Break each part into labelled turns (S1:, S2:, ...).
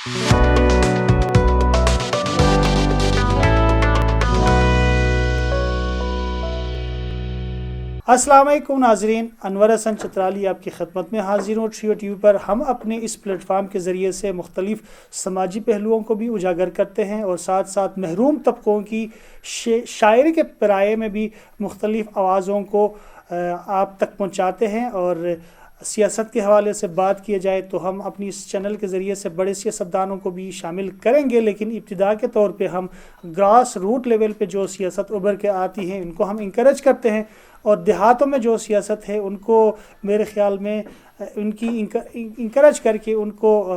S1: السلام علیکم ناظرین، انور حسن چترالی آپ کی خدمت میں حاضر ہوں۔ ٹریو ٹی وی پر ہم اپنے اس پلیٹ فارم کے ذریعے سے مختلف سماجی پہلوؤں کو بھی اجاگر کرتے ہیں اور ساتھ ساتھ محروم طبقوں کی شاعری کے پیرائے میں بھی مختلف آوازوں کو آپ تک پہنچاتے ہیں۔ اور سیاست کے حوالے سے بات کیا جائے تو ہم اپنی اس چینل کے ذریعے سے بڑے سیاستدانوں کو بھی شامل کریں گے، لیکن ابتدا کے طور پہ ہم گراس روٹ لیول پہ جو سیاست ابھر کے آتی ہیں ان کو ہم انکریج کرتے ہیں، اور دیہاتوں میں جو سیاست ہے ان کو میرے خیال میں ان کی انکریج کر کے ان کو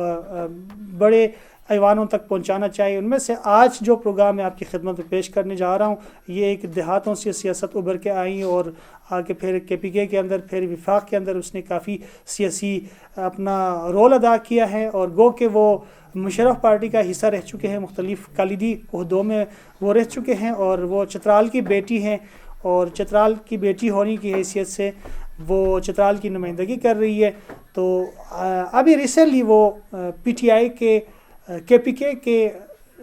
S1: بڑے ایوانوں تک پہنچانا چاہیے۔ ان میں سے آج جو پروگرام میں آپ کی خدمت میں پیش کرنے جا رہا ہوں یہ ایک دیہاتوں سے سیاست ابھر کے آئی اور آگے پھر کے پی کے اندر، پھر وفاق کے اندر اس نے کافی سیاسی اپنا رول ادا کیا ہے، اور گو کہ وہ مشرف پارٹی کا حصہ رہ چکے ہیں، مختلف کلیدی عہدوں میں وہ رہ چکے ہیں، اور وہ چترال کی بیٹی ہیں، اور چترال کی بیٹی ہونے کی حیثیت سے وہ چترال کی نمائندگی کر رہی ہے۔ تو ابھی ریسنٹلی وہ پی ٹی آئی کے پی کے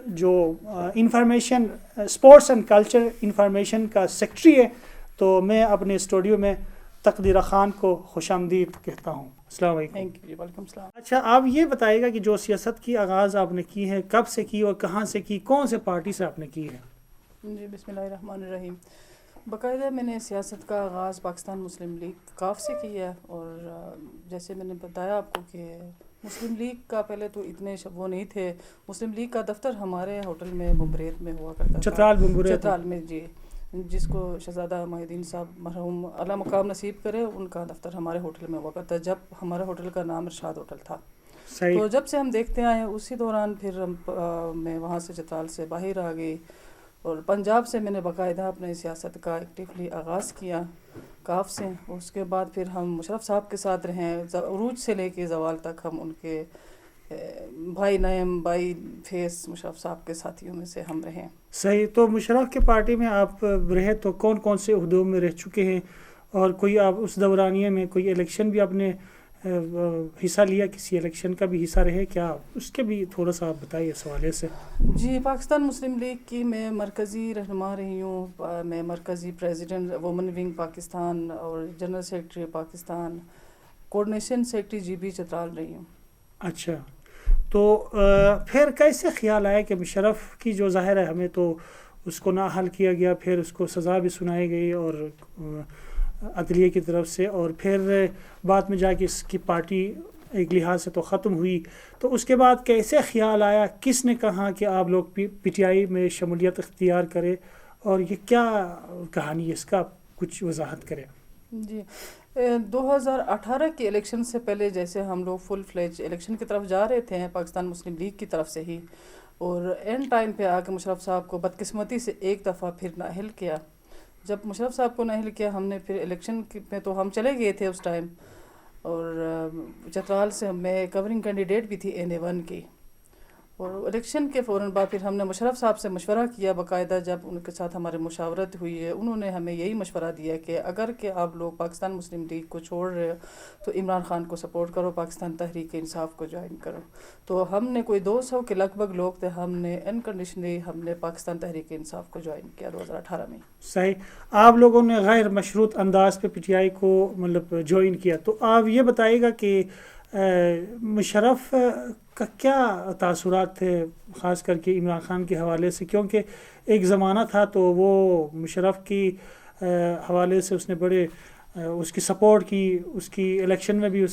S1: جو information sports and culture information کا سیکرٹری ہے، تو میں اپنے اسٹوڈیو میں تقدیرہ خان کو خوش آمدید کہتا ہوں۔ السلام علیکم۔
S2: تھینک یو، ویلکم السلام۔
S1: اچھا، آپ یہ بتائیے گا کہ جو سیاست کی آغاز آپ نے کی ہے کب سے کی اور کہاں سے کی، کون سے پارٹی سے آپ نے کی ہے؟
S2: جی، بسم اللہ الرحمن الرحیم۔ باقاعدہ میں نے سیاست کا آغاز پاکستان مسلم لیگ کاف سے کیا، اور جیسے میں نے بتایا آپ کو کہ مسلم لیگ کا پہلے تو اتنے وہ نہیں تھے۔ مسلم لیگ کا دفتر ہمارے ہوٹل میں بمبریت میں ہوا کرتا تھا، چترال میں، جی، جس کو شہزادہ محی الدین صاحب مرحوم اعلیٰ مقام نصیب کرے، ان کا دفتر ہمارے ہوٹل میں ہوا کرتا ہے، جب ہمارے ہوٹل کا نام ارشاد ہوٹل تھا۔ تو جب سے ہم دیکھتے آئے ہیں اسی دوران پھر میں وہاں سے چترال سے باہر آ گئی، اور پنجاب سے میں نے باقاعدہ اپنے سیاست کا ایکٹیولی آغاز کیا کاف سے۔ اس کے بعد پھر ہم مشرف صاحب کے ساتھ رہے، عروج سے لے کے زوال تک ہم ان کے بھائی نعیم، بھائی فیض مشرف صاحب کے ساتھیوں میں سے ہم رہے۔
S1: صحیح۔ تو مشرف کے پارٹی میں آپ رہے تو کون کون سے عہدوں میں رہ چکے ہیں، اور کوئی آپ اس دورانیے میں کوئی الیکشن بھی آپ نے حصہ لیا، کسی الیکشن کا بھی حصہ رہے کیا؟ اس کے بھی تھوڑا سا آپ بتائیے اس حوالے سے۔
S2: جی، پاکستان مسلم لیگ کی میں مرکزی رہنما رہی ہوں، میں مرکزی پریزیڈنٹ وومن ونگ پاکستان اور general secretary Pakistan, coordination secretary GB بی چترال رہی ہوں۔
S1: اچھا، تو پھر کیسے خیال آیا کہ مشرف کی جو ظاہر ہے ہمیں تو اس کو نااہل کیا گیا، پھر اس کو سزا بھی سنائی گئی اور عدلیہ کی طرف سے، اور پھر بعد میں جا کے اس کی پارٹی ایک لحاظ سے تو ختم ہوئی، تو اس کے بعد کیسے خیال آیا، کس نے کہا کہ آپ لوگ پی ٹی آئی میں شمولیت اختیار کرے، اور یہ کیا کہانی ہے، اس کا کچھ وضاحت کریں؟
S2: جی، 2018 کے الیکشن سے پہلے جیسے ہم لوگ فل فلیج الیکشن کی طرف جا رہے تھے پاکستان مسلم لیگ کی طرف سے ہی، اور اینڈ ٹائم پہ آ کے مشرف صاحب کو بدقسمتی سے ایک دفعہ پھر نااہل کیا۔ جب مشرف صاحب کو نااہل کیا، ہم نے پھر الیکشن میں تو ہم چلے گئے تھے اس ٹائم، اور چترال سے میں کورنگ کینڈیڈیٹ بھی تھی NA1 کی، اور الیکشن کے فوراً بعد پھر ہم نے مشرف صاحب سے مشورہ کیا باقاعدہ، جب ان کے ساتھ ہماری مشاورت ہوئی ہے انہوں نے ہمیں یہی مشورہ دیا کہ اگر کہ آپ لوگ پاکستان مسلم لیگ کو چھوڑ رہے ہو تو عمران خان کو سپورٹ کرو، پاکستان تحریک انصاف کو جوائن کرو۔ تو ہم نے کوئی 200 کے لگ بھگ لوگ تھے، ہم نے انکنڈیشنلی ہم نے پاکستان تحریک انصاف کو جوائن کیا 2018 میں۔
S1: صحیح، آپ لوگوں نے غیر مشروط انداز پہ پی ٹی آئی کو مطلب جوائن کیا، تو آپ یہ بتائیے گا کہ مشرف کا کیا تاثرات تھے خاص کر کے عمران خان کے حوالے سے، کیونکہ ایک زمانہ تھا تو وہ مشرف کی حوالے سے اس نے بڑے اس کی سپورٹ کی، اس کی الیکشن میں بھی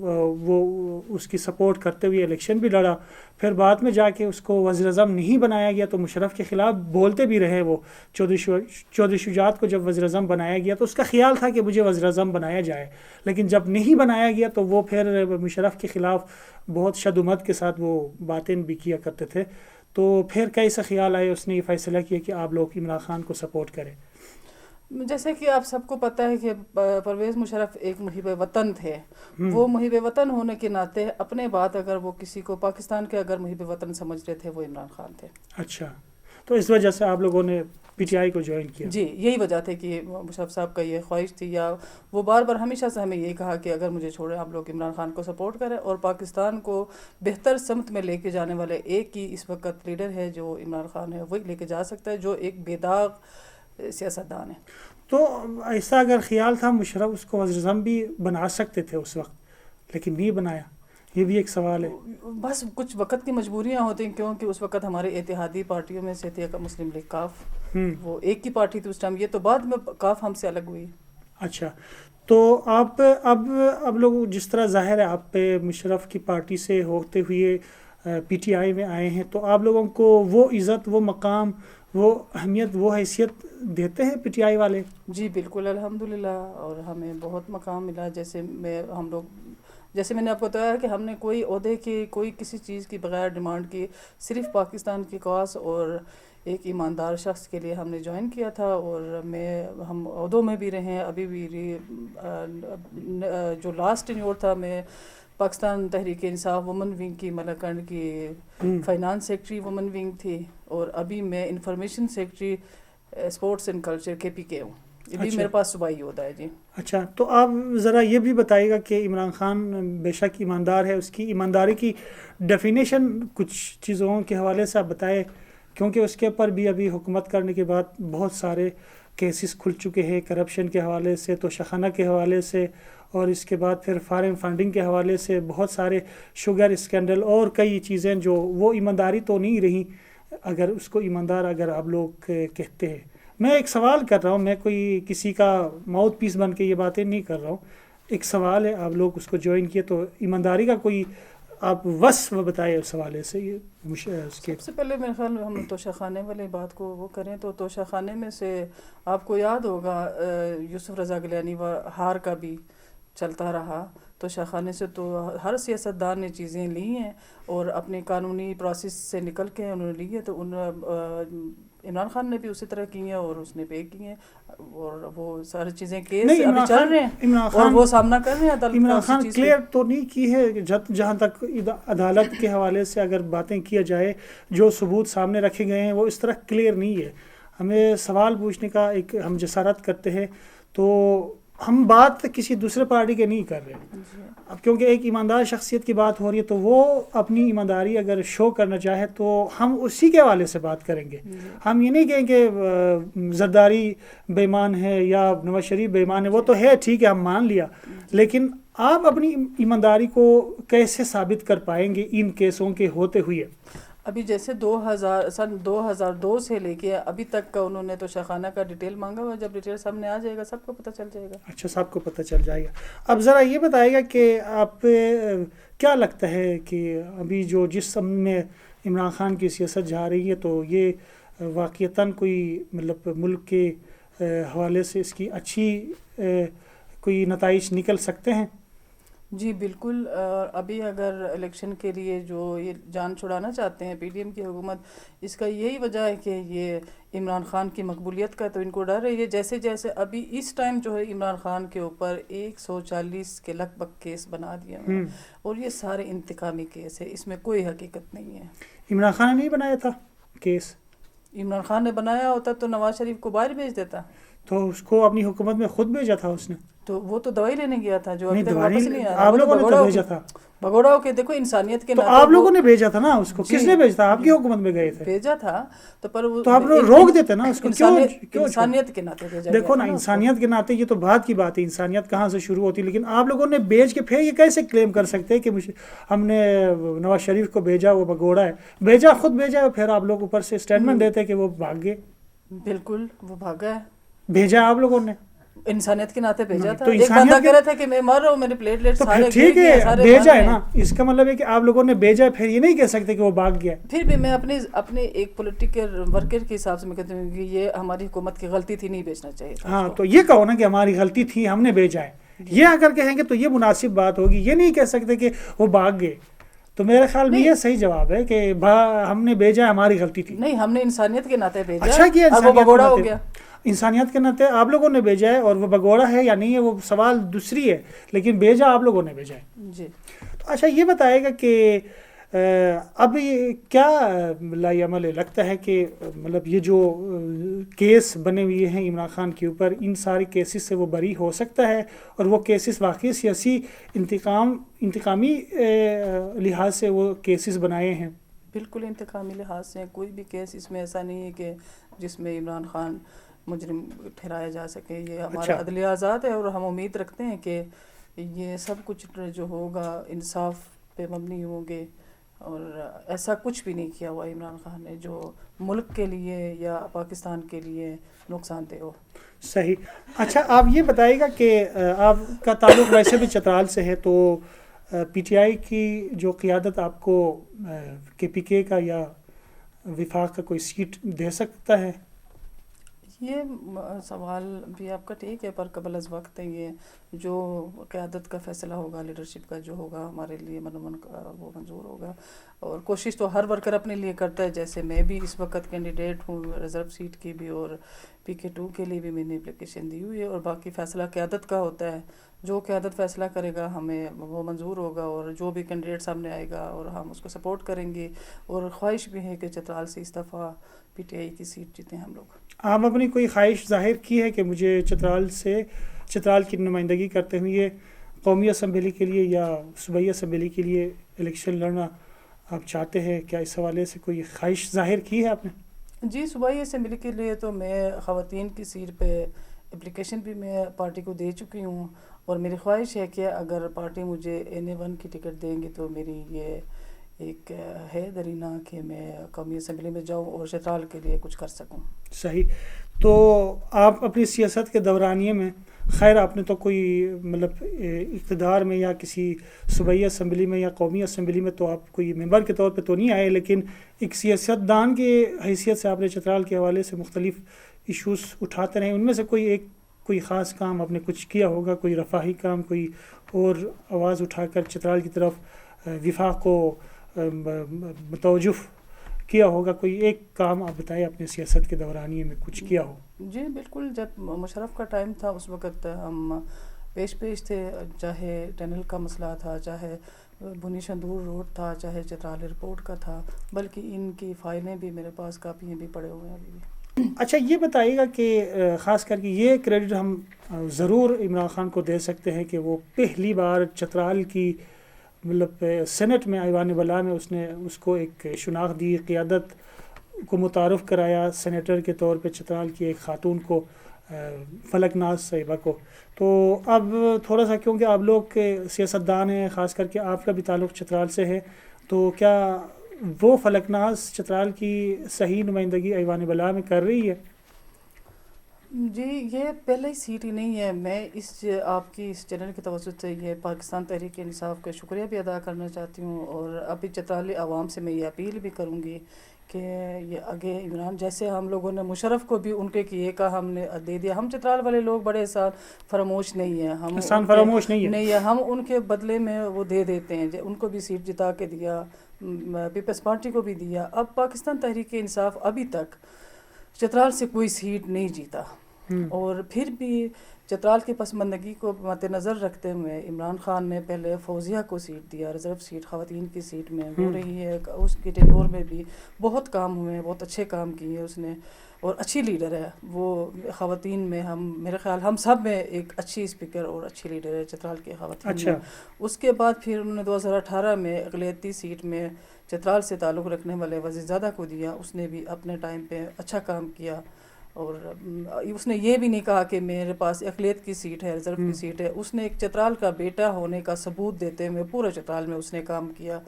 S1: وہ اس کی سپورٹ کرتے ہوئے الیکشن بھی لڑا، پھر بعد میں جا کے اس کو وزیر اعظم نہیں بنایا گیا تو مشرف کے خلاف بولتے بھی رہے وہ۔ چودھری شجاعت کو جب وزیر اعظم بنایا گیا تو اس کا خیال تھا کہ مجھے وزیر اعظم بنایا جائے، لیکن جب نہیں بنایا گیا تو وہ پھر مشرف کے خلاف بہت شدمت کے ساتھ وہ باتیں بھی کیا کرتے تھے۔ تو پھر کیسا خیال آئے، اس نے یہ فیصلہ کیا کہ آپ لوگ عمران خان کو سپورٹ کریں؟
S2: جیسے کہ آپ سب کو پتہ ہے کہ پرویز مشرف ایک محب وطن تھے، وہ محب وطن ہونے کے ناطے اپنے بات اگر وہ کسی کو پاکستان کے اگر محب وطن سمجھ رہے تھے وہ عمران خان تھے۔
S1: اچھا، تو اس وجہ سے آپ لوگوں نے پی ٹی آئی کو جوائن کیا؟
S2: جی یہی وجہ تھی کہ مشرف صاحب کا یہ خواہش تھی، یا وہ بار بار ہمیشہ سے ہمیں یہ کہا کہ اگر مجھے چھوڑیں آپ لوگ عمران خان کو سپورٹ کریں، اور پاکستان کو بہتر سمت میں لے کے جانے والے ایک ہی اس وقت لیڈر ہے جو عمران خان ہے، وہی لے کے جا سکتا ہے جو ایک بے داغ سیاستدان ہے۔
S1: تو ایسا اگر خیال تھا مشرف اس کو وزیر اعظم بھی بنا سکتے تھے اس وقت، لیکن نہیں بنایا، یہ بھی ایک سوال ہے۔
S2: بس کچھ وقت کی مجبوریاں ہوتی ہیں، کیونکہ اس وقت ہمارے اتحادی پارٹیوں میں سے تھی مسلم لیگ کاف، وہ ایک ہی پارٹی تھی اس ٹائم، یہ تو بعد میں کاف ہم سے الگ ہوئی۔
S1: اچھا، تو آپ اب لوگ جس طرح ظاہر ہے آپ مشرف کی پارٹی سے ہوتے ہوئے پی ٹی آئی میں آئے ہیں، تو آپ لوگوں کو وہ عزت، وہ مقام، وہ اہمیت، وہ حیثیت دیتے ہیں پی ٹی آئی والے؟
S2: جی بالکل الحمدللہ، اور ہمیں بہت مقام ملا۔ جیسے جیسے میں نے آپ کو بتایا کہ ہم نے کوئی عہدے کی، کوئی کسی چیز کی بغیر ڈیمانڈ کی، صرف پاکستان کی کاز اور ایک ایماندار شخص کے لیے ہم نے جوائن کیا تھا، اور ہم عہدوں میں بھی رہے ہیں، ابھی بھی جو لاسٹ ٹینیور تھا میں پاکستان تحریک انصاف وومن ونگ کی ملکنڈ کی فائنانس سیکرٹری وومن ونگ تھی، اور ابھی میں information secretary sports and culture کے پی کے ہوں، یہ بھی میرے پاس صوبائی عہدہ ہے۔ جی
S1: اچھا، تو آپ ذرا یہ بھی بتائیے گا کہ عمران خان بے شک ایماندار ہے، اس کی ایمانداری کی ڈیفینیشن کچھ چیزوں کے حوالے سے آپ بتائیں، کیونکہ اس کے اوپر بھی ابھی حکومت کرنے کے بعد بہت سارے کیسز کھل چکے ہیں، کرپشن کے حوالے سے، توشخانہ کے حوالے سے، اور اس کے بعد پھر فارن فنڈنگ کے حوالے سے بہت سارے شوگر اسکینڈل اور کئی چیزیں جو وہ ایمانداری تو نہیں رہی، اگر اس کو ایماندار اگر آپ لوگ کہتے ہیں۔ میں ایک سوال کر رہا ہوں، میں کوئی کسی کا ماؤتھ پیس بن کے یہ باتیں نہیں کر رہا ہوں، ایک سوال ہے، آپ لوگ اس کو جوائن کیے تو ایمانداری کا کوئی آپ وصف بتائے اس حوالے سے۔
S2: سب سے پہلے میرے خیال میں ہم توشہ والی بات کو وہ کریں تو توشہ میں سے آپ کو یاد ہوگا یوسف رضا گیلانی ہار کا بھی چلتا رہا، توشہ سے تو ہر سیاستدان نے چیزیں لی ہیں اور اپنے قانونی پروسیس سے نکل کے انہوں نے لی ہے، تو عمران خان نے بھی اسی طرح کی ہیں اور اس نے پے کی ہیں، اور وہ ساری چیزیں کیس ابھی چل رہے ہیں اور وہ سامنا کر رہے ہیں۔
S1: عمران خان کلیئر تو نہیں کی ہے، جہاں تک عدالت کے حوالے سے اگر باتیں کیا جائے، جو ثبوت سامنے رکھے گئے ہیں وہ اس طرح کلیئر نہیں ہے۔ ہمیں سوال پوچھنے کا ایک ہم جسارت کرتے ہیں، تو ہم بات کسی دوسرے پارٹی کے نہیں کر رہے، اب کیونکہ ایک ایماندار شخصیت کی بات ہو رہی ہے تو وہ اپنی ایمانداری اگر شو کرنا چاہے تو ہم اسی کے حوالے سے بات کریں گے۔ ہم یہ نہیں کہیں کہ زرداری بے ایمان ہے یا نواز شریف بے ایمان ہے، وہ تو ہے، ٹھیک ہے، ہم مان لیا، لیکن آپ اپنی ایمانداری کو کیسے ثابت کر پائیں گے ان کیسوں کے ہوتے ہوئے؟
S2: ابھی جیسے سن 2002 سے لے کے ابھی تک کا انہوں نے تو شاخانہ کا ڈیٹیل مانگا ہوا، جب ڈیٹیل سامنے آ جائے گا سب کو پتہ چل جائے گا۔
S1: اچھا، سب کو پتہ چل جائے گا۔ اب ذرا یہ بتائے گا کہ آپ کیا لگتا ہے کہ ابھی جو جس سمت میں عمران خان کی سیاست جا رہی ہے تو یہ واقعتاً کوئی مطلب ملک کے حوالے سے اس کی اچھی کوئی نتائج نکل سکتے ہیں؟
S2: جی بالکل، ابھی اگر الیکشن کے لیے جو یہ جان چھڑانا چاہتے ہیں پی ڈی ایم کی حکومت، اس کا یہی وجہ ہے کہ یہ عمران خان کی مقبولیت کا تو ان کو ڈر ہے۔ یہ جیسے جیسے ابھی اس ٹائم جو ہے عمران خان کے اوپر 140 کے لگ بھگ کیس بنا دیے ہیں، اور یہ سارے انتقامی کیس ہے، اس میں کوئی حقیقت نہیں ہے۔
S1: عمران خان نے نہیں بنایا تھا کیس؟
S2: عمران خان نے بنایا ہوتا تو نواز شریف کو باہر بھیج دیتا،
S1: تو اس کو اپنی حکومت میں خود بھیجا تھا اس نے؟
S2: تو وہ تو دوائی لینے گیا تھا جو ابھی تک واپس نہیں آیا۔
S1: آپ لوگوں نے تو بھیجا تھا،
S2: بھگوڑا ہو کے دیکھو انسانیت کے
S1: ناطے تو آپ لوگوں نے بھیجا تھا نا اس کو، کس نے بھیجا تھا؟ آپ کی حکومت میں گئے تھے،
S2: بھیجا تھا
S1: تو آپ لوگ روک دیتے نا اس کو، کیوں؟
S2: انسانیت کے ناطے بھیجا۔
S1: دیکھو نا، انسانیت کے ناطے یہ تو بات کی بات ہے، انسانیت کہاں سے شروع ہوتی ہے، لیکن آپ لوگوں نے بھیج کے پھر یہ کیسے کلیم کر سکتے ہیں کہ ہم نے نواز شریف کو بھیجا، وہ بھگوڑا ہے؟ بھیجا، خود بھیجا، پھر آپ لوگ اوپر سے اسٹیٹمنٹ دیتے کہ وہ بھاگ گئے۔
S2: بالکل، وہ بھاگا ہے،
S1: بھیجا آپ لوگوں نے،
S2: انسانیت کے ناطے بھیجا تھا۔
S1: تو
S2: ایک بندہ کہہ رہا تھا کہ میں مر رہا ہوں، میرے پلیٹلیٹ سارے
S1: ٹھیک ہے، بھیجا ہے نا، اس کا مطلب ہے کہ آپ لوگوں نے بھیجا ہے، پھر یہ نہیں کہہ سکتے کہ وہ بھاگ گیا۔
S2: پھر بھی میں اپنے ایک پولیٹیکل ورکر کے حساب سے میں کہتی ہوں کہ یہ ہماری حکومت کی غلطی تھی، نہیں بھیجنا چاہیے تھا۔
S1: ہاں، تو یہ کہو نا کہ ہماری غلطی تھی، ہم نے بھیجا ہے، یہ اگر کہیں گے تو یہ مناسب بات ہوگی۔ یہ نہیں کہہ سکتے کہ وہ بھاگ گئے، تو میرے خیال میں یہ صحیح جواب ہے کہ ہم نے بھیجا، ہماری غلطی تھی۔
S2: نہیں، ہم نے انسانیت کے ناطے بھیجا،
S1: اچھا کیا،
S2: وہ بھگوڑا ہو گیا۔
S1: انسانیت کے ناطے آپ لوگوں نے بھیجا ہے، اور وہ بھگوڑا ہے یا نہیں ہے وہ سوال دوسری ہے، لیکن بھیجا آپ لوگوں نے بھیجا ہے۔
S2: جی،
S1: تو اچھا یہ بتائے گا کہ اب یہ کیا لائعمل لگتا ہے کہ مطلب یہ جو کیس بنے ہوئے ہیں عمران خان کے اوپر، ان سارے کیسز سے وہ بری ہو سکتا ہے، اور وہ کیسز واقعی سیاسی انتقامی لحاظ سے وہ کیسز بنائے ہیں؟
S2: بالکل انتقامی لحاظ سے کوئی بھی کیس اس میں ایسا نہیں ہے کہ جس میں عمران خان مجرم ٹھہرایا جا سکے. یہ ہمارا عدلیہ آزاد ہے، اور ہم امید رکھتے ہیں کہ یہ سب کچھ جو ہوگا انصاف پہ مبنی ہوں گے، اور ایسا کچھ بھی نہیں کیا ہوا عمران خان نے جو ملک کے لیے یا پاکستان کے لیے نقصان دہ ہو.
S1: صحیح. اچھا، آپ یہ بتائیے گا کہ آپ کا تعلق ویسے بھی چترال سے ہے، تو پی ٹی آئی کی جو قیادت آپ کو کے پی کے کا یا وفاق کا کوئی سیٹ دے سکتا ہے؟
S2: یہ سوال بھی آپ کا ٹھیک ہے، پر قبل از وقت ہے. یہ جو قیادت کا فیصلہ ہوگا، لیڈرشپ کا جو ہوگا ہمارے لیے منومن کا وہ منظور ہوگا. اور کوشش تو ہر ورکر اپنے لیے کرتا ہے، جیسے میں بھی اس وقت کینڈیڈیٹ ہوں ریزرو سیٹ کی بھی، اور پی کے 2 کے لیے بھی میں نے اپلیکیشن دی ہوئی ہے. اور باقی فیصلہ قیادت کا ہوتا ہے، جو قیادت فیصلہ کرے گا ہمیں وہ منظور ہوگا، اور جو بھی کینڈیڈیٹ سامنے آئے گا اور ہم اس کو سپورٹ کریں گے. اور خواہش بھی ہے کہ چترال سے اس دفعہ پی ٹی آئی کی سیٹ جیتیں ہم لوگ.
S1: آپ اپنی کوئی خواہش ظاہر کی ہے کہ مجھے چترال کی نمائندگی کرتے ہوئے قومی اسمبلی کے لیے یا صوبائی اسمبلی کے لیے الیکشن لڑنا آپ چاہتے ہیں؟ کیا اس حوالے سے کوئی خواہش ظاہر کی ہے آپ نے؟
S2: جی، صوبائی اسمبلی کے لیے تو میں خواتین کی سیٹ پہ اپلیکیشن بھی میں پارٹی کو دے چکی ہوں، اور میری خواہش ہے کہ اگر پارٹی مجھے NA1 کی ٹکٹ دیں گی تو میری یہ ایک ہے درینہ کہ میں قومی اسمبلی میں جاؤں اور چترال کے لیے کچھ کر سکوں.
S1: صحیح. تو آپ اپنی سیاست کے دورانیے میں، خیر آپ نے تو کوئی مطلب اقتدار میں یا کسی صوبائی اسمبلی میں یا قومی اسمبلی میں تو آپ کوئی ممبر کے طور پہ تو نہیں آئے، لیکن ایک سیاست دان کی حیثیت سے آپ نے چترال کے حوالے سے مختلف ایشوز اٹھاتے رہے. ان میں سے کوئی خاص کام آپ نے کچھ کیا ہوگا، کوئی رفاہی کام، کوئی اور آواز اٹھا کر چترال کی طرف وفاق کو متوجہ کیا ہوگا؟ کوئی ایک کام آپ بتائیں اپنے سیاست کے دورانیے میں کچھ کیا ہو.
S2: جی بالکل، جب مشرف کا ٹائم تھا اس وقت ہم پیش تھے، چاہے ٹنل کا مسئلہ تھا، چاہے بنی شندور روڈ تھا، چاہے چترال ایئرپورٹ کا تھا، بلکہ ان کی فائلیں بھی میرے پاس کاپیاں بھی پڑے ہوئے ہیں ابھی بھی.
S1: اچھا، یہ بتائیے گا کہ خاص کر کے یہ کریڈٹ ہم ضرور عمران خان کو دے سکتے ہیں کہ وہ پہلی بار چترال کی مطلب سینٹ میں ایوان بالا میں اس کو ایک شناخت دی، قیادت کو متعارف کرایا سینیٹر کے طور پہ چترال کی ایک خاتون کو، فلک ناز صاحبہ کو. تو اب تھوڑا سا کیونکہ آپ لوگ کے سیاست دان ہیں، خاص کر کے آپ کا بھی تعلق چترال سے ہے، تو کیا وہ فلک ناز چترال کی صحیح نمائندگی ایوان بالا میں کر رہی ہے؟
S2: جی، یہ پہلے سیٹ ہی نہیں ہے. میں آپ کی اس چینل کے توسط سے یہ پاکستان تحریک انصاف کا شکریہ بھی ادا کرنا چاہتی ہوں، اور ابھی چترالی عوام سے میں یہ اپیل بھی کروں گی کہ یہ آگے عمران جیسے ہم لوگوں نے مشرف کو بھی ان کے کیے کا ہم نے دے دیا. ہم چترال والے لوگ بڑے فراموش نہیں ہیں،
S1: فراموش نہیں ہے،
S2: ہم ان کے بدلے میں وہ دے دیتے ہیں. ان کو بھی سیٹ جتا کے دیا، پیپلز پارٹی کو بھی دیا. اب پاکستان تحریک انصاف ابھی تک چترال سے کوئی سیٹ نہیں جیتا، اور پھر بھی چترال کی پسماندگی کو مد نظر رکھتے ہوئے عمران خان نے پہلے فوزیہ کو سیٹ دیا، ریزرو سیٹ خواتین کی سیٹ میں ہو رہی ہے. اس کی ٹینیور میں بھی بہت کام ہوئے ہیں، بہت اچھے کام کیے اس نے، اور اچھی لیڈر ہے وہ. خواتین میں میرے خیال ہم سب میں ایک اچھی اسپیکر اور اچھی لیڈر ہے چترال کی خواتین میں. اس کے بعد پھر انہوں نے 2018 میں اقلیتی سیٹ میں چترال سے تعلق رکھنے والے وزیر زادہ کو دیا. اس نے بھی اپنے ٹائم پہ اچھا کام کیا، اور اس نے یہ بھی نہیں کہا کہ میرے پاس اقلیت کی سیٹ ہے، ریزرو کی سیٹ ہے. اس نے ایک چترال کا بیٹا ہونے کا ثبوت دیتے ہوئے پورے چترال میں اس نے کام کیا،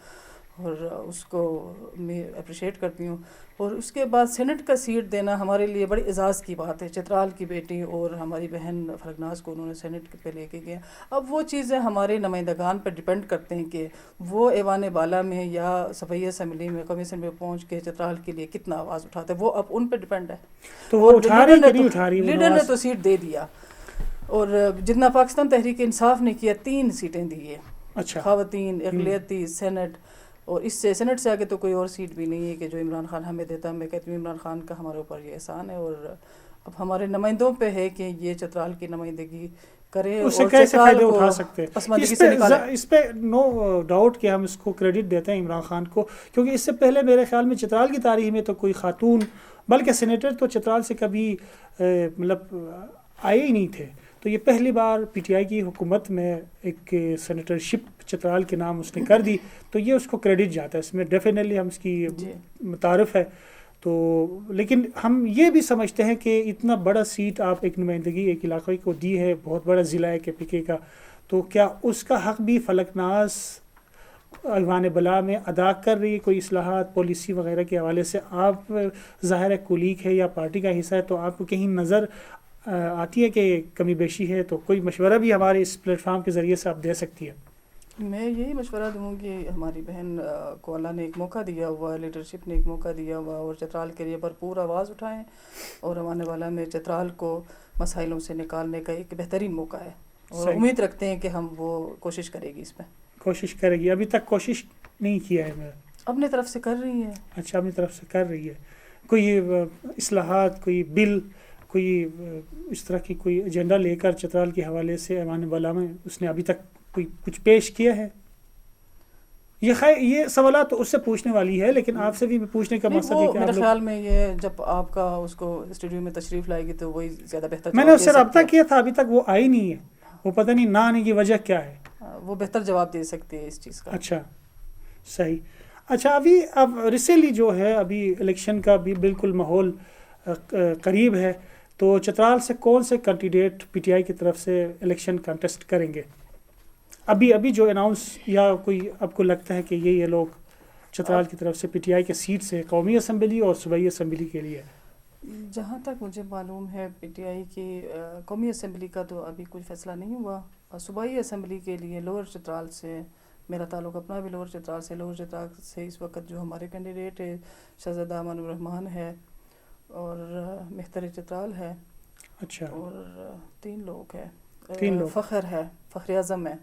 S2: اور اس کو میں اپریشیٹ کرتی ہوں. اور اس کے بعد سینٹ کا سیٹ دینا ہمارے لیے بڑی اعزاز کی بات ہے. چترال کی بیٹی اور ہماری بہن فلک ناز کو انہوں نے سینٹ پہ لے کے گیا. اب وہ چیزیں ہمارے نمائندگان پہ ڈیپینڈ کرتے ہیں کہ وہ ایوان بالا میں یا صوبائی اسمبلی میں قومی اسمبلی میں پہنچ کے چترال کے لیے کتنا آواز اٹھاتے ہیں، وہ اب ان پہ ڈیپینڈ ہے.
S1: تو وہ
S2: لیڈر نے تو سیٹ دے دیا، اور جتنا پاکستان تحریک انصاف نے کیا 3 سیٹیں دی ہے.
S1: اچھا،
S2: خواتین، اقلیتی، سینٹ، اور اس سے سینٹ سے آگے تو کوئی اور سیٹ بھی نہیں ہے کہ جو عمران خان ہمیں دیتا. میں کہتی ہوں عمران خان کا ہمارے اوپر یہ احسان ہے، اور اب ہمارے نمائندوں پہ ہے کہ یہ چترال کی نمائندگی کرے
S1: اس سے
S2: اور
S1: کیسے
S2: چترال
S1: فائدے
S2: کو
S1: اٹھا سکتے ہیں.
S2: پسماندگی سے نکالے.
S1: اس پہ نو ڈاؤٹ کہ ہم اس کو کریڈٹ دیتے ہیں عمران خان کو، کیونکہ اس سے پہلے میرے خیال میں چترال کی تاریخ میں تو کوئی خاتون بلکہ سینیٹر تو چترال سے کبھی مطلب آئے ہی نہیں تھے. تو یہ پہلی بار پی ٹی آئی کی حکومت میں ایک سینیٹرشپ چترال کے نام اس نے کر دی، تو یہ اس کو کریڈٹ جاتا ہے، اس میں ڈیفینیٹلی ہم اس کی متعارف ہے. تو لیکن ہم یہ بھی سمجھتے ہیں کہ اتنا بڑا سیٹ آپ ایک نمائندگی ایک علاقے کو دی ہے، بہت بڑا ضلع ہے کے پی کے کا، تو کیا اس کا حق بھی فلک ناز ایوان بلا میں ادا کر رہی ہے؟ کوئی اصلاحات پالیسی وغیرہ کے حوالے سے آپ ظاہر ہے کولیگ ہے یا پارٹی کا حصہ ہے، تو آپ کو کہیں نظر آتی ہے کہ کمی بیشی ہے؟ تو کوئی مشورہ بھی ہمارے اس پلیٹ فارم کے ذریعے سے آپ دے سکتی ہیں.
S2: میں یہی مشورہ دوں کہ ہماری بہن کو اللہ نے ایک موقع دیا ہوا، لیڈرشپ نے ایک موقع دیا ہوا، اور چترال کے لیے بھرپور آواز اٹھائیں، اور آنے والا میں چترال کو مسائلوں سے نکالنے کا ایک بہترین موقع ہے، اور امید رکھتے ہیں کہ ہم وہ کوشش کرے گی، اس پہ
S1: کوشش کرے گی. ابھی تک کوشش نہیں کیا ہے میں
S2: اپنے طرف سے کر رہی ہے.
S1: اچھا، اپنی طرف سے کر رہی ہے. کوئی اصلاحات، کوئی بل، کوئی اس طرح کی کوئی ایجنڈا لے کر چترال کے حوالے سے ایوان بالا میں اس نے ابھی تک کوئی کچھ پیش کیا ہے؟ یہ سوالات تو اس سے پوچھنے والی ہے، لیکن آپ سے بھی پوچھنے کا مقصد ہے کہ
S2: میرے خیال میں یہ جب آپ کا اس کو اسٹوڈیو میں تشریف لائے گی تو وہی زیادہ بہتر.
S1: میں نے اس سے رابطہ کیا تھا، ابھی تک وہ آئی نہیں ہے. وہ پتہ نہیں نہ آنے کی وجہ کیا ہے،
S2: وہ بہتر جواب دے سکتی ہے اس چیز کا.
S1: اچھا، صحیح. اچھا، اب ریسنٹلی جو ہے ابھی الیکشن کا بھی بالکل ماحول قریب ہے، تو چترال سے کون سے کینڈیڈیٹ پی ٹی آئی کی طرف سے الیکشن کنٹیسٹ کریں گے؟ ابھی جو اناؤنس، یا کوئی آپ کو لگتا ہے کہ یہ لوگ چترال کی طرف سے پی ٹی آئی کے سیٹ سے قومی اسمبلی اور صوبائی اسمبلی کے لیے؟
S2: جہاں تک مجھے معلوم ہے پی ٹی آئی کی قومی اسمبلی کا تو ابھی کوئی فیصلہ نہیں ہوا، اور صوبائی اسمبلی کے لیے لوور چترال سے میرا تعلق اپنا بھی لوور چترال سے اس وقت جو ہمارے کینڈیڈیٹ ہے شہزادہ امان الرحمان ہے، اور مہتر چترال ہے.
S1: اچھا،
S2: اور 3 لوگ ہیں،
S1: 3 لوگ،
S2: فخر ہے، فخر اعظم ہے،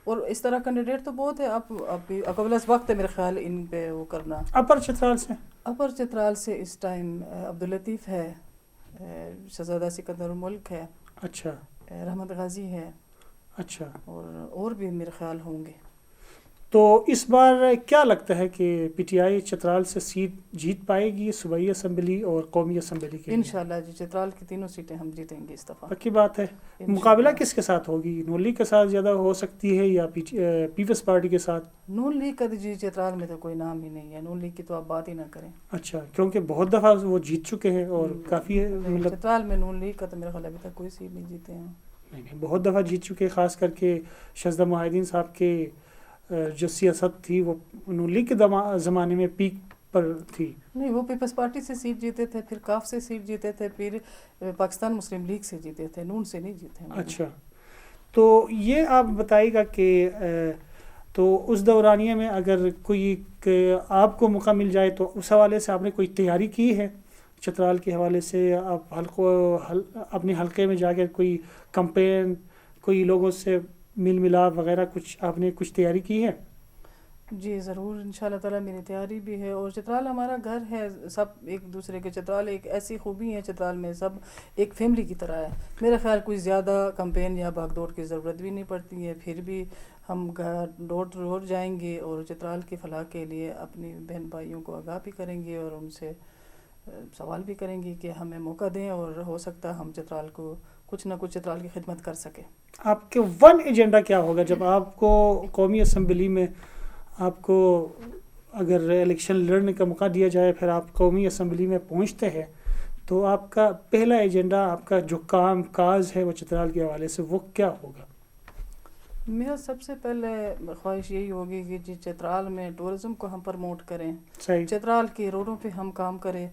S2: اور اس طرح کینڈیڈیٹ تو بہت ہے. ابھی قبل از وقت ہے میرے خیال ان پہ وہ کرنا.
S1: اپر چترال سے اس ٹائم عبداللطیف ہے، شہزادہ سکندر الملک ہے، اچھا،
S2: رحمت غازی ہے،
S1: اچھا،
S2: اور بھی میرے خیال ہوں گے.
S1: تو اس بار کیا لگتا ہے کہ پی ٹی آئی چترال سے سیٹ جیت پائے گی، صوبائی اسمبلی اور قومی اسمبلی کے؟
S2: انشاءاللہ جی، چترال کی 3 سیٹیں ہم جیتیں گے اس دفعہ.
S1: پکی بات ہے. مقابلہ کس کے ساتھ ہوگی؟ نون لیگ کے ساتھ زیادہ ہو سکتی ہے یا پیپلز پارٹی کے ساتھ؟
S2: نون لیگ کا جی چترال میں تو کوئی نام ہی نہیں ہے، نون لیگ کی تو آپ بات ہی نہ کریں.
S1: اچھا، کیونکہ بہت دفعہ وہ جیت چکے ہیں اور کافی مطلب
S2: چترال میں نون لیگ کا تو میرا خیال ابھی تک کوئی سیٹ نہیں جیتے ہیں.
S1: نہیں، بہت دفعہ جیت چکے، خاص کر کے شہزادہ معاہدین صاحب کے جو سیاست تھی وہ نون لیگ کے زمانے میں پیک پر تھی.
S2: نہیں، وہ پیپلز پارٹی سے سیٹ جیتے تھے، پھر کاف سے سیٹ جیتے تھے، پھر پاکستان مسلم لیگ سے جیتے تھے، نون سے نہیں جیتے.
S1: اچھا، تو یہ آپ بتائیے گا کہ تو اس دورانیے میں اگر کوئی آپ کو موقع مل جائے تو اس حوالے سے آپ نے کوئی تیاری کی ہے چترال کے حوالے سے؟ آپ اپنے حلقے میں جا کے کوئی کمپین، کوئی لوگوں سے مل ملاپ وغیرہ آپ نے کچھ تیاری کی ہے؟
S2: جی ضرور، انشاءاللہ تعالیٰ میری تیاری بھی ہے. اور چترال ہمارا گھر ہے، سب ایک دوسرے کے، چترال ایک ایسی خوبی ہے چترال میں سب ایک فیملی کی طرح ہے. میرا خیال کوئی زیادہ کمپین یا بھاگ دوڑ کی ضرورت بھی نہیں پڑتی ہے. پھر بھی ہم ڈور ٹو ڈور جائیں گے اور چترال کی فلاح کے لیے اپنی بہن بھائیوں کو آگاہ بھی کریں گے، اور ان سے سوال بھی کریں گے کہ ہمیں موقع دیں، اور ہو سکتا ہے ہم چترال کو کچھ نہ کچھ چترال کی خدمت کر سکیں.
S1: آپ کے ون ایجنڈا کیا ہوگا جب آپ کو قومی اسمبلی میں آپ کو اگر الیکشن لڑنے کا موقع دیا جائے، پھر آپ قومی اسمبلی میں پہنچتے ہیں، تو آپ کا پہلا ایجنڈا، آپ کا جو کام کاج ہے وہ چترال کے حوالے سے وہ کیا ہوگا؟
S2: میرا سب سے پہلے خواہش یہی ہوگی کہ جی چترال میں ٹورزم کو ہم پروموٹ کریں.
S1: صحیح.
S2: چترال کے روڈوں پہ ہم کام کریں.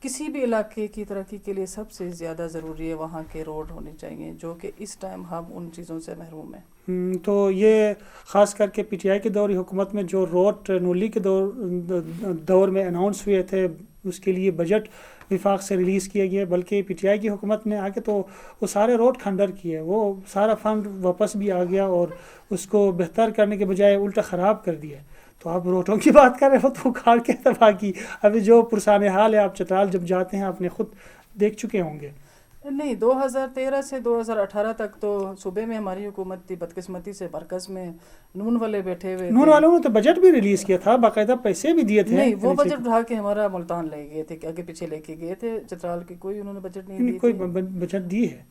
S2: کسی بھی علاقے کی ترقی کے لیے سب سے زیادہ ضروری ہے وہاں کے روڈ ہونے چاہیے، جو کہ اس ٹائم ہم ان چیزوں سے محروم ہیں.
S1: تو یہ خاص کر کے پی ٹی آئی کے دور حکومت میں جو روڈ نولی کے دور میں اناؤنس ہوئے تھے، اس کے لیے بجٹ وفاق سے ریلیز کیا گیا، بلکہ پی ٹی آئی کی حکومت نے آ کے تو وہ سارے روڈ کھنڈر کیے، وہ سارا فنڈ واپس بھی آ گیا اور اس کو بہتر کرنے کے بجائے الٹا خراب کر دیا. تو آپ روڈوں کی بات کر رہے ہو تو کھاڑ کے اتفاق کی ابھی جو پرسان حال ہے، آپ چترال جب جاتے ہیں آپ نے خود دیکھ چکے ہوں گے.
S2: نہیں 2013 سے 2018 تک تو صوبے میں ہماری حکومت تھی، بدقسمتی سے مرکز میں نون والے بیٹھے ہوئے
S1: نون
S2: تھے.
S1: والوں نے تو بجٹ بھی ریلیز کیا تھا، باقاعدہ پیسے بھی دیے تھے.
S2: نہیں وہ بجٹ اٹھا کے ہمارا ملتان لے گئے تھے، آگے پیچھے لے کے گئے تھے. چترال کی کوئی انہوں نے بجٹ نہیں دی
S1: کوئی
S2: تھی.
S1: بجٹ دی ہے،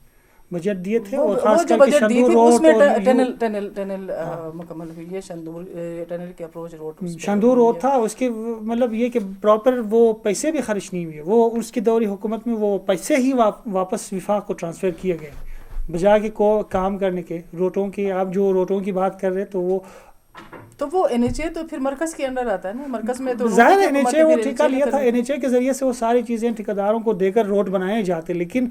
S1: بجٹ دیے تھے.
S2: وہ
S1: اور خاص
S2: جو
S1: کر کے
S2: بجٹ دی
S1: شندور
S2: تھی اس میں
S1: روڈ
S2: ٹنل مکمل ہوئی ہے. شندور ٹنل کی اپروچ روڈ
S1: شندور روڈ تھا، اس کے مطلب یہ کہ پراپر وہ پیسے بھی خرچ نہیں ہوئے. وہ اس کی دور حکومت میں وہ پیسے ہی واپس وفاق کو ٹرانسفر کیے گئے بجائے کہ کو کام کرنے کے. روٹوں کی آپ جو روٹوں کی بات کر رہے تو وہ
S2: این ایچ اے تو پھر مرکز کے انڈر آتا ہے نا. مرکز میں تو
S1: ظاہر این ایچ اے وہ ٹھیکہ لیا تھا. این ایچ اے کے ذریعے سے وہ ساری چیزیں ٹھیکیداروں کو دے کر روڈ بنائے جاتے. لیکن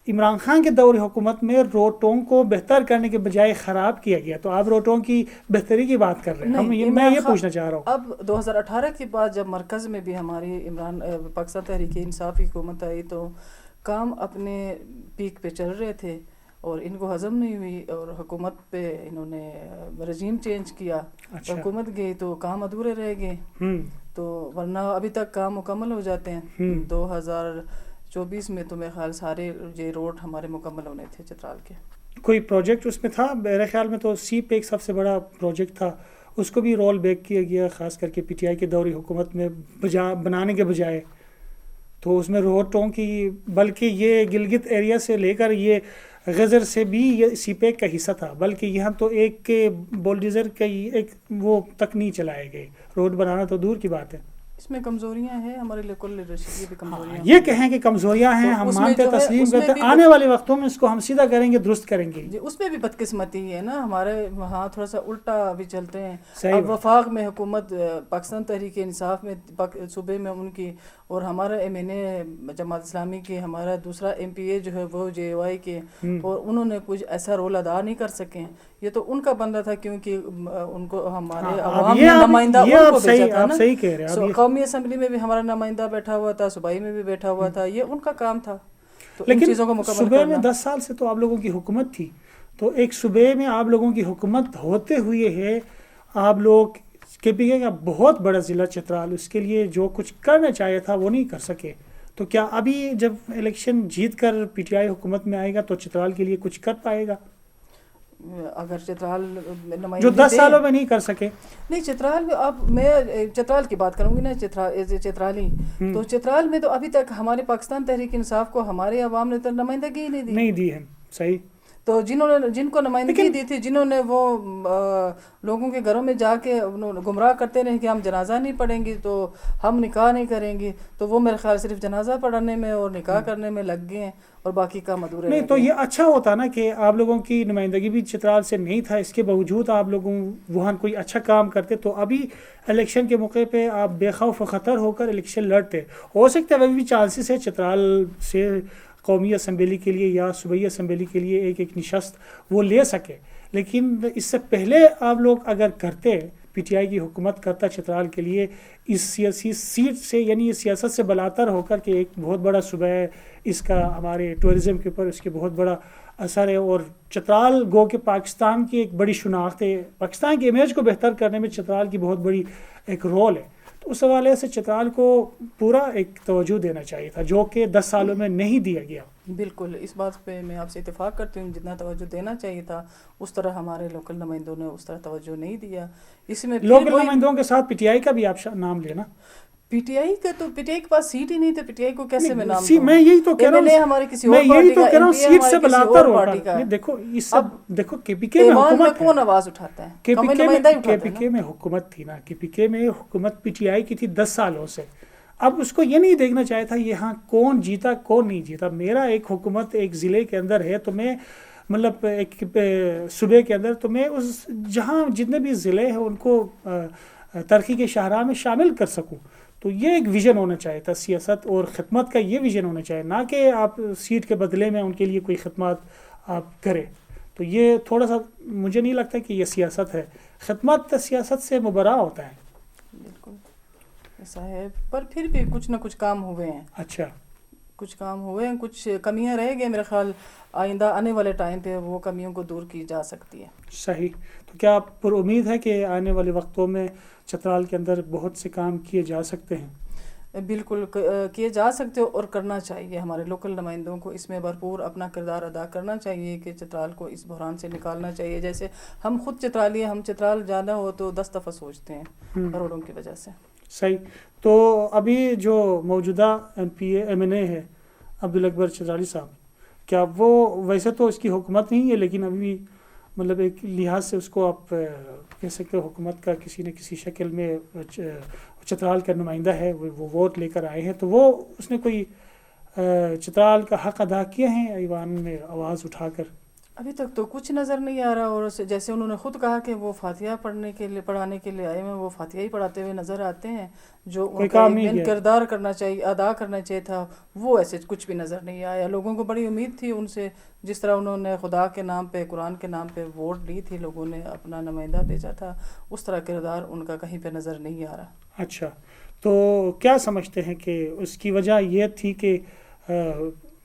S1: عمران خان کے دور حکومت میں روٹوں کو بہتر کرنے کے بجائے خراب کیا گیا. تو آپ روٹوں کی بہتری کی بات کر رہے ہیں. میں یہ پوچھنا چاہ رہا ہوں
S2: اب 2018 کے بعد جب مرکز میں بھی ہماری پاکستان تحریک انصاف کی حکومت آئی تو کام اپنے پیک پہ چل رہے تھے اور ان کو ہضم نہیں ہوئی اور حکومت پہ انہوں نے رجیم چینج کیا. حکومت گئی تو کام ادھورے رہ گئے. تو ورنہ ابھی تک کام مکمل ہو جاتے ہیں. 2024 میں تو میرے خیال سارے یہ روڈ ہمارے مکمل ہونے تھے چترال کے.
S1: کوئی پروجیکٹ اس میں تھا؟ میرے خیال میں تو سیپ ایک سب سے بڑا پروجیکٹ تھا، اس کو بھی رول بیک کیا گیا خاص کر کے پی ٹی آئی کے دور حکومت میں بنانے کے بجائے. تو اس میں روڈوں کی بلکہ یہ گلگت ایریا سے لے کر یہ غزر سے بھی یہ سی پیک کا حصہ تھا، بلکہ یہاں تو ایک بولڈیزر کا ایک وہ تک نہیں چلائے گئے. روڈ بنانا تو دور کی بات ہے.
S2: اس میں کمزوریاں ہیں ہمارے لوکل لیڈرشپ کی بھی کمزوریاں.
S1: یہ کہیں کہ کمزوریاں ہیں، ہم مانتے تسلیم کرتے ہیں. آنے والے وقتوں میں اس کو ہم سیدھا کریں گے، درست کریں گے.
S2: اس میں بھی بدقسمتی ہے نا، ہمارے وہاں تھوڑا سا الٹا ابھی چلتے ہیں. اب وفاق میں حکومت پاکستان تحریک انصاف میں صوبے میں ان کی اور ہمارا ایم این اے جماعت اسلامی کے، ہمارا دوسرا ایم پی اے جو ہے وہ جے وائی کے، اور انہوں نے کچھ ایسا رول ادا نہیں کر سکے. یہ تو ان کا بندہ تھا کیونکہ ان کو ہمارے عوام نے نمائندہ ان کو بھیجا تھا نا. قومی اسمبلی میں بھی ہمارا نمائندہ بیٹھا ہوا تھا، صوبائی میں بھی بیٹھا ہوا تھا. یہ ان کا کام تھا. تو ان چیزوں کو مکمل
S1: صوبے میں 10 سال سے تو آپ لوگوں کی حکومت تھی. تو ایک صوبے میں آپ لوگوں کی حکومت ہوتے ہوئے ہے آپ لوگ کے پی کے کا بہت بڑا ضلع چترال، اس کے لیے جو کچھ کرنا چاہیے تھا وہ نہیں کر سکے. تو کیا ابھی جب الیکشن جیت کر پی ٹی آئی حکومت میں آئے گا تو چترال کے لیے کچھ کر پائے گا؟
S2: اگر چترال
S1: جو 10 سالوں میں نہیں کر سکے.
S2: نہیں چترال میں اب میں چترال کی بات کروں گی نا، چترالی تو چترال میں تو ابھی تک ہمارے پاکستان تحریک انصاف کو ہمارے عوام نے تو نمائندگی نہیں دی
S1: ہے. صحیح.
S2: تو جن کو نمائندگی دی تھی، جنہوں نے وہ لوگوں کے گھروں میں جا کے گمراہ کرتے رہے کہ ہم جنازہ نہیں پڑھیں گے تو ہم نکاح نہیں کریں گے، تو وہ میرے خیال صرف جنازہ پڑھانے میں اور نکاح کرنے میں لگ گئے ہیں اور باقی کام ادھورے
S1: نہیں. تو یہ اچھا ہوتا نا کہ آپ لوگوں کی نمائندگی بھی چترال سے نہیں تھا، اس کے باوجود آپ لوگوں وہاں کوئی اچھا کام کرتے تو ابھی الیکشن کے موقع پہ آپ بے خوف و خطر ہو کر الیکشن لڑتے. ہو سکتا ہے ابھی بھی چانسز ہے چترال سے قومی اسمبلی کے لیے یا صوبائی اسمبلی کے لیے ایک نشست وہ لے سکے. لیکن اس سے پہلے آپ لوگ اگر کرتے، پی ٹی آئی کی حکومت کرتا چترال کے لیے اس سیاسی سیٹ سے، یعنی اس سیاست سے بلاتر ہو کر کہ ایک بہت بڑا صوبہ ہے، اس کا ہمارے ٹورزم کے اوپر اس کے بہت بڑا اثر ہے، اور چترال گو کہ پاکستان کی ایک بڑی شناخت ہے، پاکستان کی امیج کو بہتر کرنے میں چترال کی بہت بڑی ایک رول ہے. تو اس حوالے سے چترال کو پورا ایک توجہ دینا چاہیے تھا جو کہ 10 سالوں میں نہیں دیا گیا.
S2: بالکل اس بات پہ میں آپ سے اتفاق کرتی ہوں. جتنا توجہ دینا چاہیے تھا اس طرح ہمارے لوکل نمائندوں نے اس طرح توجہ نہیں دیا. اس میں
S1: لوکل نمائندوں کے ساتھ پی ٹی آئی کا بھی آپ نام لینا.
S2: پی ٹی آئی کا تو پی ٹی آئی کے پاس سیٹ ہی نہیں تھا. پی ٹی آئی کو کیسے میں نام دوں؟
S1: میں یہی تو کہہ رہا ہوں،
S2: ہمارے کسی اور پارٹی کا،
S1: سیٹ سے بلاتر ہوگا. دیکھو اس سب دیکھو کے پی کے میں حکومت
S2: کون آواز اٹھاتا ہے؟
S1: کے پی کے میں حکومت تھی نا. کے پی کے میں حکومت پی ٹی آئی کی تھی 10 سالوں سے. اب اس کو یہ نہیں دیکھنا چاہیے تھا یہاں کون جیتا کون نہیں جیتا. میرا ایک حکومت ایک ضلع کے اندر ہے تو میں مطلب ایک صوبے کے اندر تو میں اس جہاں جتنے بھی ضلع ہیں ان کو ترقی کے شاہراہ میں شامل کر سکوں. تو یہ ایک ویژن ہونا چاہیے تھا، سیاست اور خدمت کا یہ ویژن ہونا چاہیے، نہ کہ آپ سیٹ کے بدلے میں ان کے لیے کوئی خدمات آپ کریں. تو یہ تھوڑا سا مجھے نہیں لگتا کہ یہ سیاست ہے. خدمت سیاست سے مبرا ہوتا ہے.
S2: بالکل ایسا ہے، پر پھر بھی کچھ نہ کچھ کام ہوئے ہیں.
S1: اچھا
S2: کچھ کام ہوئے ہیں، کچھ کمیاں رہ گئے. میرے خیال آئندہ آنے والے ٹائم پہ وہ کمیوں کو دور کی جا سکتی ہے.
S1: صحیح. تو کیا آپ پر امید ہے کہ آنے والے وقتوں میں چترال کے اندر بہت سے کام کیے جا سکتے ہیں؟
S2: بالکل کیے جا سکتے اور کرنا چاہیے. ہمارے لوکل نمائندوں کو اس میں بھرپور اپنا کردار ادا کرنا چاہیے کہ چترال کو اس بحران سے نکالنا چاہیے. جیسے ہم خود چترالی ہیں, ہم چترال جانا ہو تو 10 دفعہ سوچتے ہیں کروڑوں کی وجہ سے.
S1: صحیح. تو ابھی جو موجودہ ایم این اے ہے عبدالاکبر چترالی صاحب, کیا وہ ویسے تو اس کی حکومت نہیں ہے لیکن ابھی مطلب ایک لحاظ سے اس کو آپ کہہ سکتے ہو حکومت کا کسی نہ کسی شکل میں چترال کا نمائندہ ہے, وہ ووٹ لے کر آئے ہیں, تو وہ اس نے کوئی چترال کا حق ادا کیا ہے ایوان میں آواز اٹھا کر؟
S2: ابھی تک تو کچھ نظر نہیں آ رہا. اور جیسے انہوں نے خود کہا کہ وہ فاتحہ پڑھانے کے لیے آئے ہیں, وہ فاتحہ ہی پڑھاتے ہوئے نظر آتے ہیں. جو ان کا مین کردار کرنا چاہیے, ادا کرنا چاہیے تھا, وہ ایسے کچھ بھی نظر نہیں آیا. لوگوں کو بڑی امید تھی ان سے, جس طرح انہوں نے خدا کے نام پہ, قرآن کے نام پہ ووٹ لی تھی, لوگوں نے اپنا نمائندہ بھیجا تھا, اس طرح کردار ان کا کہیں پہ نظر نہیں آ رہا.
S1: اچھا, تو کیا سمجھتے ہیں کہ اس کی وجہ یہ تھی کہ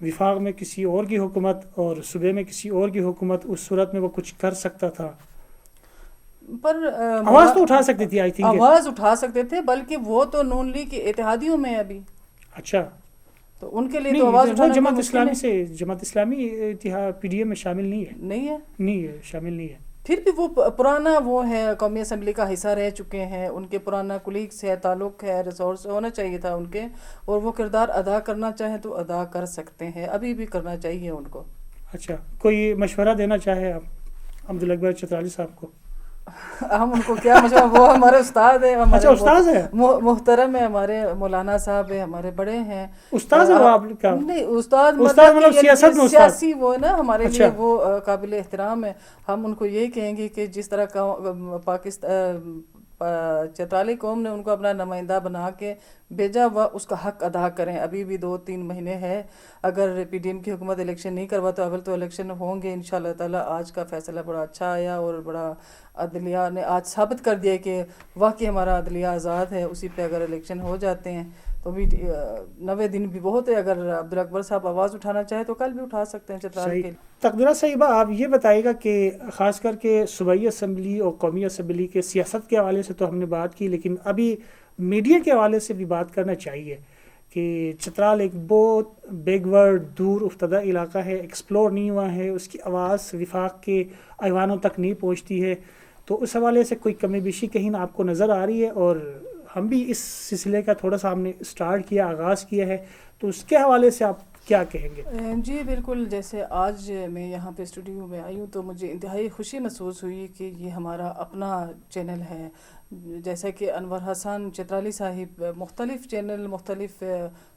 S1: وفاق میں کسی اور کی حکومت اور صوبے میں کسی اور کی حکومت, اس صورت میں وہ کچھ کر سکتا تھا؟
S2: پر
S1: آواز تو اٹھا سکتی تھی, آئی تھنک
S2: آواز اٹھا سکتے تھے, بلکہ وہ تو نون لیگ کے اتحادیوں میں ابھی.
S1: اچھا,
S2: تو ان کے لیے تو آواز اٹھانا
S1: جماعت اسلامی سے, جماعت اسلامی اتحاد پی ڈی ایم میں شامل نہیں ہے, شامل نہیں ہے.
S2: پھر بھی وہ پرانا وہ ہے, قومی اسمبلی کا حصہ رہ چکے ہیں, ان کے پرانا کولیگس ہے, تعلق ہے, ریسورس ہونا چاہیے تھا ان کے, اور وہ کردار ادا کرنا چاہیں تو ادا کر سکتے ہیں, ابھی بھی کرنا چاہیے ان کو.
S1: اچھا, کوئی مشورہ دینا چاہے آپ عبدالاکبر چترالی صاحب کو؟
S2: ہم ان کو کیا مشورہ, وہ ہمارے استاد ہیں,
S1: اچھا استاد ہے,
S2: محترم ہے, ہمارے مولانا صاحب ہیں, ہمارے بڑے ہیں.
S1: استاد ہے وہ آپ کا؟
S2: نہیں, استاد
S1: مطلب
S2: سیاسی وہ ہے نا, ہمارے لیے وہ قابل احترام ہے. ہم ان کو یہی کہیں گے کہ جس طرح پاکستان چترالی قوم نے ان کو اپنا نمائندہ بنا کے بھیجا ہوا, اس کا حق ادا کریں. ابھی بھی 2-3 مہینے ہے, اگر پی ڈی ایم کی حکومت الیکشن نہیں کروا تو اول تو الیکشن ہوں گے انشاءاللہ تعالی. آج کا فیصلہ بڑا اچھا آیا, اور بڑا عدلیہ نے آج ثابت کر دیا کہ واقعی ہمارا عدلیہ آزاد ہے. اسی پہ اگر الیکشن ہو جاتے ہیں تو بھی 90 دن بھی بہت ہے. اگر عبدالاکبر صاحب آواز اٹھانا چاہے تو کل بھی اٹھا سکتے ہیں چترال کے.
S1: تقدیرہ صاحبہ, آپ یہ بتائیے گا کہ خاص کر کے صوبائی اسمبلی اور قومی اسمبلی کے سیاست کے حوالے سے تو ہم نے بات کی, لیکن ابھی میڈیا کے حوالے سے بھی بات کرنا چاہیے کہ چترال ایک بہت بیک ورڈ, دور افتادہ علاقہ ہے, ایکسپلور نہیں ہوا ہے, اس کی آواز وفاق کے ایوانوں تک نہیں پہنچتی ہے. تو اس حوالے سے کوئی کمی بیشی کہیں نہ آپ کو نظر آ رہی ہے؟ اور ہم بھی اس سلسلے کا تھوڑا سا ہم نے اسٹارٹ کیا, آغاز کیا ہے, تو اس کے حوالے سے آپ کیا کہیں گے؟
S2: جی بالکل, جیسے آج میں یہاں پہ اسٹوڈیو میں آئی ہوں تو مجھے انتہائی خوشی محسوس ہوئی کہ یہ ہمارا اپنا چینل ہے. جیسا کہ انور حسن چترالی صاحب مختلف چینل, مختلف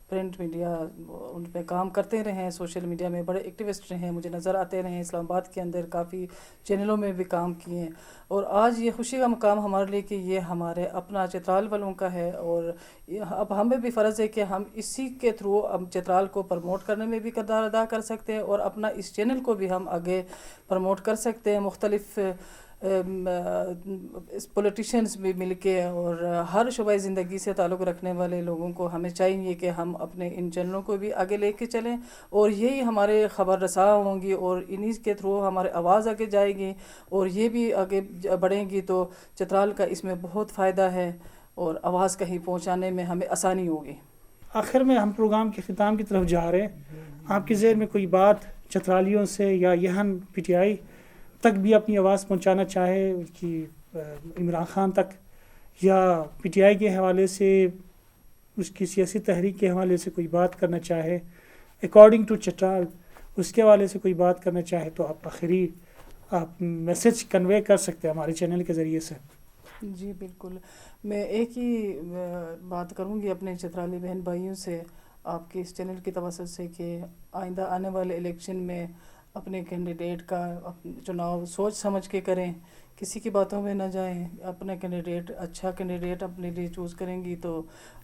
S2: پرنٹ میڈیا ان پہ کام کرتے رہے ہیں, سوشل میڈیا میں بڑے ایکٹیوسٹ رہے ہیں, مجھے نظر آتے رہے ہیں. اسلام آباد کے اندر کافی چینلوں میں بھی کام کیے ہیں, اور آج یہ خوشی کا مقام ہمارے لیے کہ یہ ہمارے اپنا چترال والوں کا ہے. اور اب ہمیں بھی فرض ہے کہ ہم اسی کے تھرو اب چترال کو پروموٹ کرنے میں بھی کردار ادا کر سکتے ہیں, اور اپنا اس چینل کو بھی ہم آگے پروموٹ کر سکتے ہیں. مختلف پولیٹیشینز بھی مل کے, اور ہر شعبۂ زندگی سے تعلق رکھنے والے لوگوں کو ہمیں چاہیے کہ ہم اپنے ان چینلوں کو بھی آگے لے کے چلیں, اور یہی ہمارے خبر رساں ہوں گی, اور انہی کے تھرو ہمارے آواز آگے جائے گی, اور یہ بھی آگے بڑھیں گی. تو چترال کا اس میں بہت فائدہ ہے, اور آواز کہیں پہنچانے میں ہمیں آسانی ہوگی.
S1: آخر میں ہم پروگرام کے اختتام کی طرف جا رہے ہیں. آپ کے ذہن میں کوئی بات چترالیوں سے یا یہاں پی ٹی آئی تک بھی اپنی آواز پہنچانا چاہے, کہ عمران خان تک, یا پی ٹی آئی کے حوالے سے, اس کی سیاسی تحریک کے حوالے سے کوئی بات کرنا چاہے, اکارڈنگ ٹو چترال اس کے حوالے سے کوئی بات کرنا چاہے, تو آپ آخری آپ میسج کنوے کر سکتے ہیں ہمارے چینل کے ذریعے سے.
S2: جی بالکل, میں ایک ہی بات کروں گی اپنے چترالی بہن بھائیوں سے آپ کے اس چینل کی توسط سے, کہ آئندہ آنے والے الیکشن میں اپنے کینڈیڈیٹ کا چناؤ سوچ سمجھ کے کریں, کسی کی باتوں میں نہ جائیں. اپنا کینڈیڈیٹ, اچھا کینڈیڈیٹ اپنے لیے چوز کریں گی تو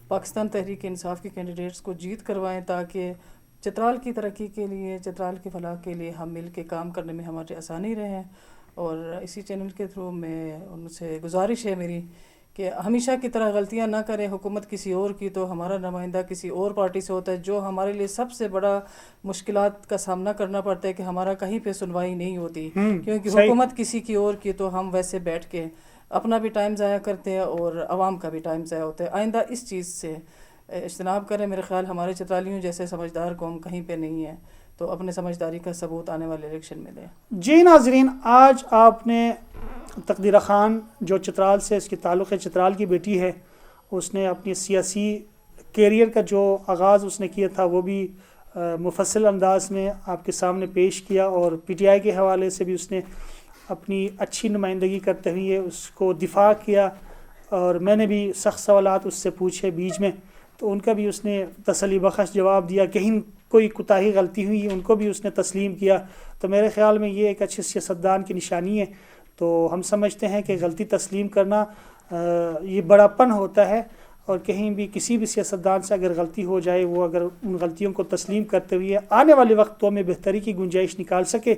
S2: پاکستان تحریک انصاف کے کینڈیڈیٹس کو جیت کروائیں, تاکہ چترال کی ترقی کے لیے, چترال کی فلاح کے لیے ہم مل کے کام کرنے میں ہماری آسانی رہے. اور اسی چینل کے تھرو میں ان سے گزارش ہے میری کہ ہمیشہ کی طرح غلطیاں نہ کریں. حکومت کسی اور کی تو ہمارا نمائندہ کسی اور پارٹی سے ہوتا ہے, جو ہمارے لیے سب سے بڑا مشکلات کا سامنا کرنا پڑتا ہے کہ ہمارا کہیں پہ سنوائی نہیں ہوتی, کیونکہ حکومت کسی کی اور کی تو ہم ویسے بیٹھ کے اپنا بھی ٹائم ضائع کرتے ہیں اور عوام کا بھی ٹائم ضائع ہوتا ہے. آئندہ اس چیز سے اجتناب کریں. میرے خیال ہمارے چترالیوں جیسے سمجھدار قوم کہیں پہ نہیں ہے، تو اپنے سمجھداری کا ثبوت آنے والے الیکشن میں دیں.
S1: جی ناظرین، آج آپ نے تقدیرہ خان جو چترال سے اس کی تعلق ہے، چترال کی بیٹی ہے، اس نے اپنی سیاسی کیریئر کا جو آغاز اس نے کیا تھا وہ بھی مفصل انداز میں آپ کے سامنے پیش کیا، اور پی ٹی آئی کے حوالے سے بھی اس نے اپنی اچھی نمائندگی کرتے ہوئے اس کو دفاع کیا، اور میں نے بھی سخت سوالات اس سے پوچھے بیچ میں، تو ان کا بھی اس نے تسلی بخش جواب دیا. کہیں کوئی کوتاہی غلطی ہوئی ان کو بھی اس نے تسلیم کیا. تو میرے خیال میں یہ ایک اچھے سیاستدان کی نشانی ہے. تو ہم سمجھتے ہیں کہ غلطی تسلیم کرنا یہ بڑا پن ہوتا ہے، اور کہیں بھی کسی بھی سیاستدان سے اگر غلطی ہو جائے، وہ اگر ان غلطیوں کو تسلیم کرتے ہوئے آنے والے وقتوں میں بہتری کی گنجائش نکال سکے،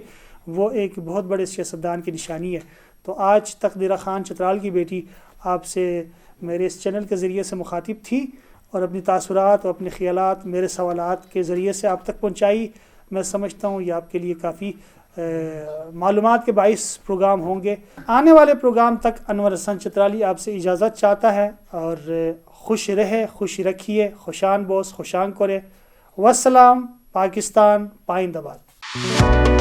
S1: وہ ایک بہت بڑے سیاستدان کی نشانی ہے. تو آج تقدیرہ خان چترال کی بیٹی آپ سے میرے اس چینل کے ذریعے سے مخاطب تھی، اور اپنی تاثرات اور اپنے خیالات میرے سوالات کے ذریعے سے آپ تک پہنچائی. میں سمجھتا ہوں یہ آپ کے لیے کافی معلومات کے باعث پروگرام ہوں گے. آنے والے پروگرام تک انور حسن چترالی آپ سے اجازت چاہتا ہے، اور خوش رہے، خوش رکھیے، خوشان بوس، خوشان کرے. والسلام. پاکستان پائندہ باد.